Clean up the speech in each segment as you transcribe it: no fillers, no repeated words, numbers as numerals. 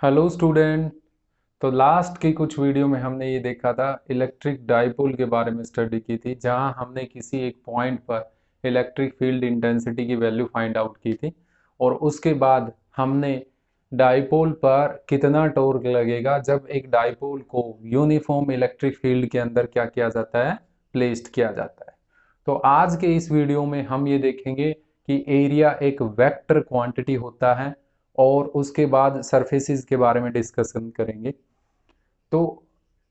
Hello student. तो last की कुछ वीडियो में हमने ये देखा था, इलेक्ट्रिक डाइपोल के बारे में स्टडी की थी, जहां हमने किसी एक पॉइंट पर इलेक्ट्रिक फील्ड इंटेंसिटी की वैल्यू फाइंड आउट की थी। और उसके बाद हमने डाइपोल पर कितना टॉर्क लगेगा जब एक डाइपोल को यूनिफॉर्म इलेक्ट्रिक फील्ड के अंदर क्या किया जाता है, प्लेस्ड किया जाता है। तो आज के इस वीडियो में हम ये देखेंगे कि एरिया एक वेक्टर क्वांटिटी होता है, और उसके बाद सरफेसेस के बारे में डिस्कशन करेंगे। तो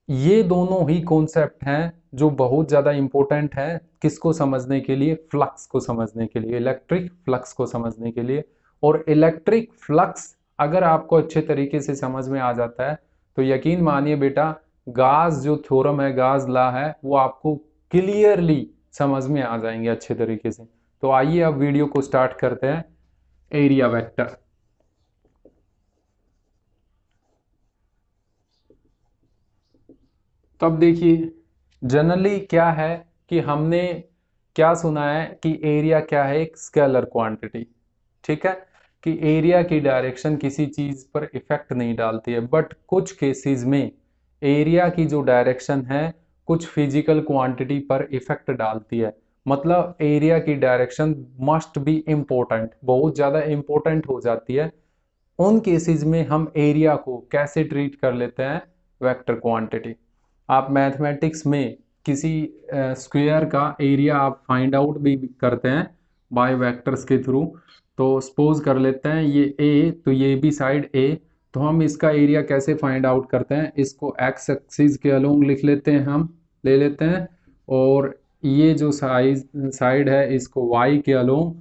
ये दोनों ही कॉन्सेप्ट हैं जो बहुत ज़्यादा इंपॉर्टेंट है, किसको समझने के लिए, फ्लक्स को समझने के लिए, इलेक्ट्रिक फ्लक्स को समझने के लिए। और इलेक्ट्रिक फ्लक्स अगर आपको अच्छे तरीके से समझ में आ जाता है तो यकीन मानिए बेटा, गास जो थ्योरम है, गास लॉ है, वो आपको क्लियरली समझ में आ जाएंगे अच्छे तरीके से। तो आइए अब वीडियो को स्टार्ट करते हैं। Area vector. तो अब देखिए, जनरली क्या है कि हमने क्या सुना है कि एरिया क्या है, एक स्केलर क्वांटिटी। ठीक है, कि एरिया की डायरेक्शन किसी चीज पर इफेक्ट नहीं डालती है, बट कुछ केसेस में एरिया की जो डायरेक्शन है कुछ फिजिकल क्वांटिटी पर इफेक्ट डालती है। मतलब एरिया की डायरेक्शन मस्ट बी इम्पोर्टेंट, बहुत ज्यादा इम्पोर्टेंट हो जाती है। उन केसेस में हम एरिया को कैसे ट्रीट कर लेते हैं, वेक्टर क्वांटिटी। आप मैथमेटिक्स में किसी स्क्वायर का एरिया आप फाइंड आउट भी करते हैं बाय वेक्टर्स के थ्रू। तो सपोज कर लेते हैं ये ए, तो ये भी साइड ए। तो हम इसका एरिया कैसे फाइंड आउट करते हैं, इसको एक्स एक्सिस के अलोंग लिख लेते हैं, हम ले लेते हैं। और ये जो साइड है इसको वाई के अलोंग,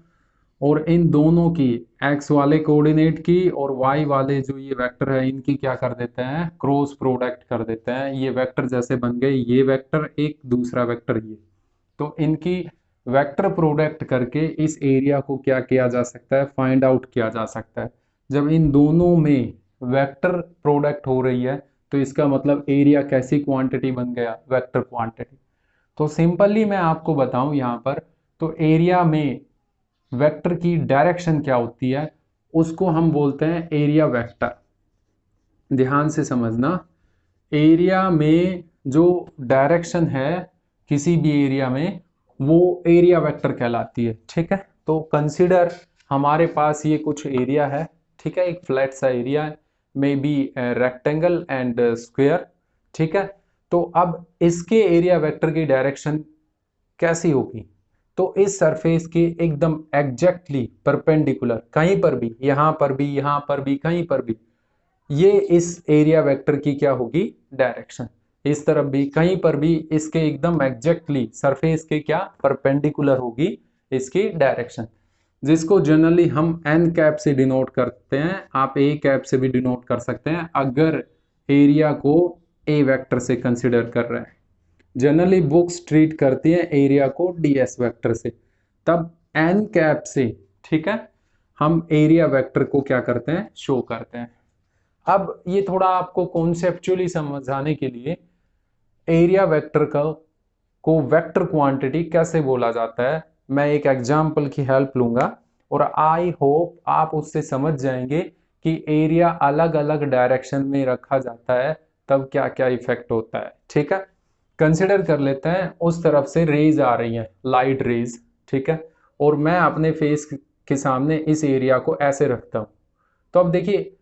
और इन दोनों की एक्स वाले कोऑर्डिनेट की और वाई वाले जो ये वेक्टर है इनकी क्या कर देते हैं, क्रॉस प्रोडक्ट कर देते हैं। ये वेक्टर जैसे बन गए, ये वेक्टर एक, दूसरा वेक्टर ये। तो इनकी वेक्टर प्रोडक्ट करके इस एरिया को क्या किया जा सकता है, फाइंड आउट किया जा सकता है। जब इन दोनों में वेक्टर प्रोडक्ट हो रही है तो इसका मतलब एरिया कैसी क्वांटिटी बन गया, वेक्टर क्वांटिटी। तो सिंपली मैं आपको बताऊं यहाँ पर, तो एरिया में वेक्टर की डायरेक्शन क्या होती है, उसको हम बोलते हैं एरिया वेक्टर। ध्यान से समझना, एरिया में जो डायरेक्शन है किसी भी एरिया में, वो एरिया वेक्टर कहलाती है। ठीक है, तो कंसीडर हमारे पास ये कुछ एरिया है। ठीक है, एक फ्लैट सा एरिया है, may be rectangle and square. ठीक है, तो अब इसके एरिया वेक्टर की डायरेक्शन कैसी होगी, तो इस सरफेस के एकदम एग्जैक्टली परपेंडिकुलर, कहीं पर भी, यहां पर भी, यहां पर भी, कहीं पर भी, ये इस एरिया वेक्टर की क्या होगी, डायरेक्शन। इस तरफ भी, कहीं पर भी इसके एकदम एग्जैक्टली सरफेस के क्या परपेंडिकुलर होगी इसकी डायरेक्शन, जिसको जनरली हम एन कैप से डिनोट करते हैं। आप ए कैप से भी डिनोट कर सकते हैं अगर एरिया को ए वेक्टर से कंसिडर कर रहे हैं। जनरली बुक्स ट्रीट करती है एरिया को डीएस वेक्टर से, तब एन कैप से, ठीक है, हम एरिया वेक्टर को क्या करते हैं, शो करते हैं। अब ये थोड़ा आपको कॉन्सेप्चुअली समझाने के लिए, एरिया वेक्टर को वेक्टर क्वांटिटी कैसे बोला जाता है, मैं एक एग्जांपल की हेल्प लूंगा, और आई होप आप उससे समझ जाएंगे कि एरिया अलग अलग डायरेक्शन में रखा जाता है तब क्या क्या इफेक्ट होता है। ठीक है, कंसिडर कर लेते हैं उस तरफ से रेज आ रही हैं, लाइट रेज। ठीक है, और मैं अपने फेस के सामने इस एरिया को ऐसे रखता हूं, तो अब देखिए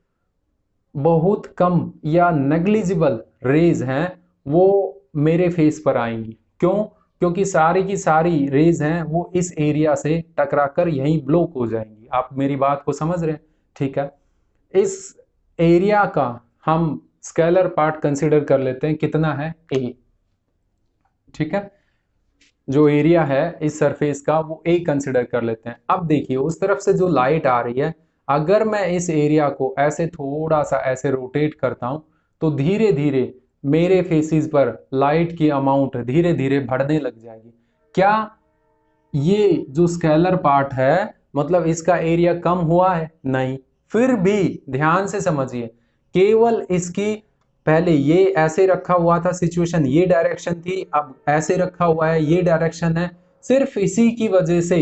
बहुत कम या नेग्लिजिबल रेज हैं वो मेरे फेस पर आएंगी। क्यों? क्योंकि सारी की सारी रेज हैं वो इस एरिया से टकराकर यहीं ब्लॉक हो जाएंगी। आप मेरी बात को समझ रहे हैं? ठीक है, इस एरिया का हम स्केलर पार्ट कंसिडर कर लेते हैं, कितना है, ए। ठीक है, जो एरिया है इस सरफेस का वो ए कंसिडर कर लेते हैं। अब देखिए उस तरफ से जो लाइट आ रही है, अगर मैं इस एरिया को ऐसे थोड़ा सा ऐसे रोटेट करता हूं तो धीरे धीरे मेरे फेसिस पर लाइट की अमाउंट धीरे धीरे बढ़ने लग जाएगी। क्या ये जो स्केलर पार्ट है, मतलब इसका एरिया कम हुआ है? नहीं। फिर भी ध्यान से समझिए, केवल इसकी पहले ये ऐसे रखा हुआ था, सिचुएशन ये डायरेक्शन थी, अब ऐसे रखा हुआ है, ये डायरेक्शन है। सिर्फ इसी की वजह से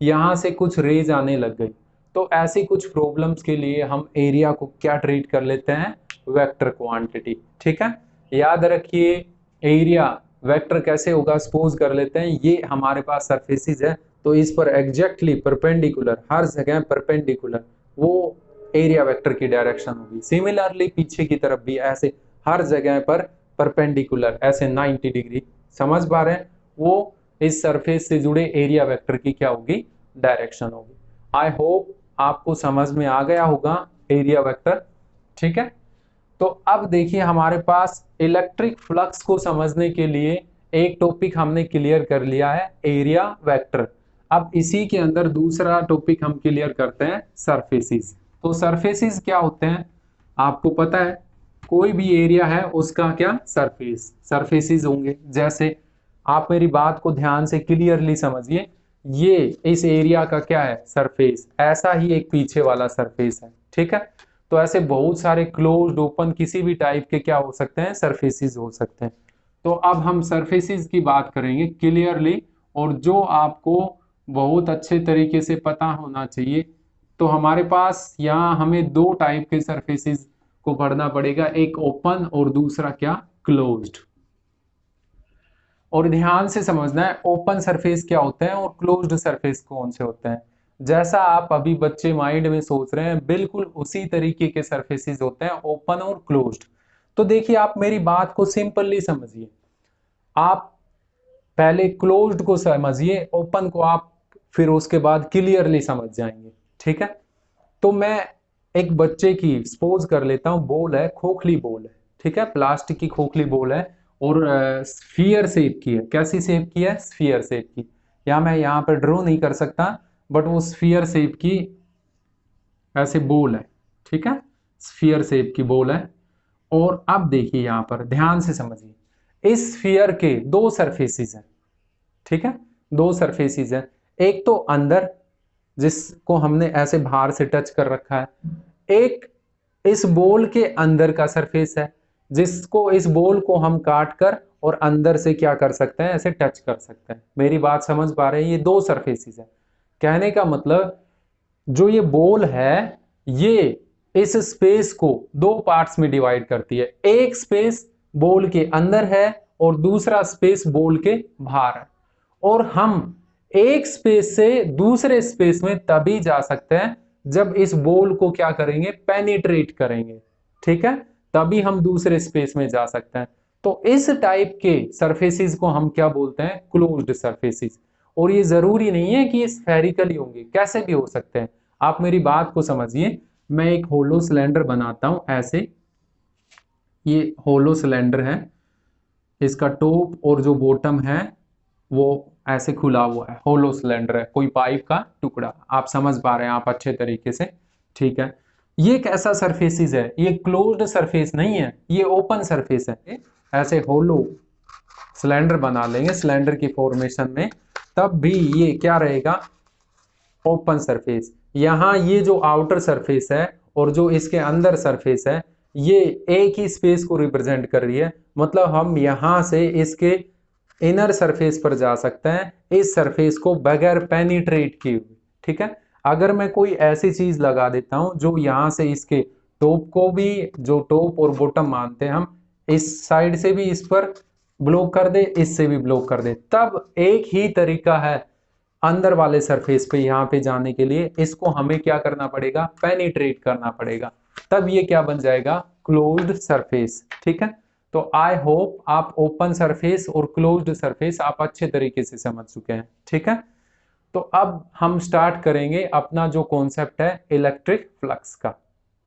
यहां से कुछ रेज आने लग गई। तो ऐसी कुछ प्रॉब्लम्स के लिए हम एरिया को क्या ट्रीट कर लेते हैं, वेक्टर क्वांटिटी। ठीक है, याद रखिए एरिया वेक्टर कैसे होगा, सपोज कर लेते हैं ये हमारे पास सरफेसिस है, तो इस पर एग्जैक्टली परपेंडिकुलर, हर जगह परपेंडिकुलर वो एरिया वेक्टर की डायरेक्शन होगी। सिमिलरली पीछे की तरफ भी ऐसे हर जगह पर परपेंडिकुलर, ऐसे 90 डिग्री, समझ पा रहे हैं, वो इस सरफेस से जुड़े एरिया वेक्टर की क्या होगी, डायरेक्शन होगी। आई होप आपको समझ में आ गया होगा एरिया वेक्टर। ठीक है, तो अब देखिए हमारे पास इलेक्ट्रिक फ्लक्स को समझने के लिए एक टॉपिक हमने क्लियर कर लिया है, एरिया वेक्टर। अब इसी के अंदर दूसरा टॉपिक हम क्लियर करते हैं, सरफेसिस। तो सरफेसिस क्या होते हैं, आपको पता है कोई भी एरिया है उसका क्या सरफेस, सरफेसिस होंगे। जैसे आप मेरी बात को ध्यान से क्लियरली समझिए, ये इस एरिया का क्या है सरफेस, ऐसा ही एक पीछे वाला सरफेस है। ठीक है, तो ऐसे बहुत सारे क्लोज्ड ओपन किसी भी टाइप के क्या हो सकते हैं, सरफेसिस हो सकते हैं। तो अब हम सरफेसिस की बात करेंगे क्लियरली, और जो आपको बहुत अच्छे तरीके से पता होना चाहिए। तो हमारे पास यहाँ हमें दो टाइप के सरफेसिस को पढ़ना पड़ेगा, एक ओपन और दूसरा क्या, क्लोज्ड। और ध्यान से समझना है ओपन सरफेस क्या होते हैं और क्लोज्ड सरफेस कौन से होते हैं। जैसा आप अभी बच्चे माइंड में सोच रहे हैं, बिल्कुल उसी तरीके के सरफेसेस होते हैं ओपन और क्लोज्ड। तो देखिए आप मेरी बात को सिंपली समझिए, आप पहले क्लोज्ड को समझिए, ओपन को आप फिर उसके बाद क्लियरली समझ जाएंगे। ठीक है, तो मैं एक बच्चे की सपोज कर लेता हूं, बॉल है, खोखली बॉल है। ठीक है, प्लास्टिक की खोखली बॉल है और स्फीयर शेप की है। कैसी शेप की है, स्फीयर शेप की। या मैं यहाँ पर ड्रॉ नहीं कर सकता, बट वो स्फीयर शेप की ऐसे बॉल है। ठीक है, स्फीयर शेप की बॉल है। और अब देखिए यहाँ पर ध्यान से समझिए, इस स्फीयर के दो सरफेसिस हैं। ठीक है, दो सरफेसिस हैं, एक तो अंदर जिसको हमने ऐसे बाहर से टच कर रखा है, एक इस बॉल के अंदर का सरफेस है जिसको, इस बॉल को हम काट कर और अंदर से क्या कर सकते हैं, ऐसे टच कर सकते हैं। मेरी बात समझ पा रहे हैं, ये दो सरफेसिस है। कहने का मतलब जो ये बॉल है ये इस स्पेस को दो पार्ट्स में डिवाइड करती है, एक स्पेस बॉल के अंदर है और दूसरा स्पेस बॉल के बाहर है। और हम एक स्पेस से दूसरे स्पेस में तभी जा सकते हैं जब इस बॉल को क्या करेंगे, पेनिट्रेट करेंगे। ठीक है, तभी हम दूसरे स्पेस में जा सकते हैं। तो इस टाइप के सरफेसिस को हम क्या बोलते हैं, क्लोज्ड सरफेसिस। और ये जरूरी नहीं है कि ये स्फेरिकल ही होंगे, कैसे भी हो सकते हैं। आप मेरी बात को समझिए, मैं एक होलो सिलेंडर बनाता हूं ऐसे, ये होलो सिलेंडर है, इसका टॉप और जो बॉटम है वो ऐसे खुला हुआ है, होलो सिलेंडर है, कोई पाइप का टुकड़ा। आप समझ पा रहे हैं आप अच्छे तरीके से। ठीक है, ये कैसा सरफेसिस है, ये क्लोज्ड सरफेस नहीं है, ये ओपन सरफेस है। ऐसे होलो सिलेंडर बना लेंगे सिलेंडर की फॉर्मेशन में, तब भी ये क्या रहेगा, ओपन सरफेस। यहाँ ये जो आउटर सरफेस है और जो इसके अंदर सरफेस है, ये एक ही स्पेस को रिप्रेजेंट कर रही है। मतलब हम यहाँ से इसके इनर सरफेस पर जा सकते हैं, इस सरफेस को बगैर पेनिट्रेट किए हुए। ठीक है, अगर मैं कोई ऐसी चीज लगा देता हूं जो यहाँ से इसके टॉप को भी, जो टॉप और बॉटम मानते हैं हम, इस साइड से भी इस पर ब्लॉक कर दे, इससे भी ब्लॉक कर दे, तब एक ही तरीका है अंदर वाले सरफेस पे यहाँ पे जाने के लिए, इसको हमें क्या करना पड़ेगा, पेनिट्रेट करना पड़ेगा, तब ये क्या बन जाएगा, क्लोज्ड सरफेस। ठीक है, तो आई होप आप ओपन सरफेस और क्लोज्ड सरफेस आप अच्छे तरीके से समझ चुके हैं। ठीक है, तो अब हम स्टार्ट करेंगे अपना जो कॉन्सेप्ट है इलेक्ट्रिक फ्लक्स का।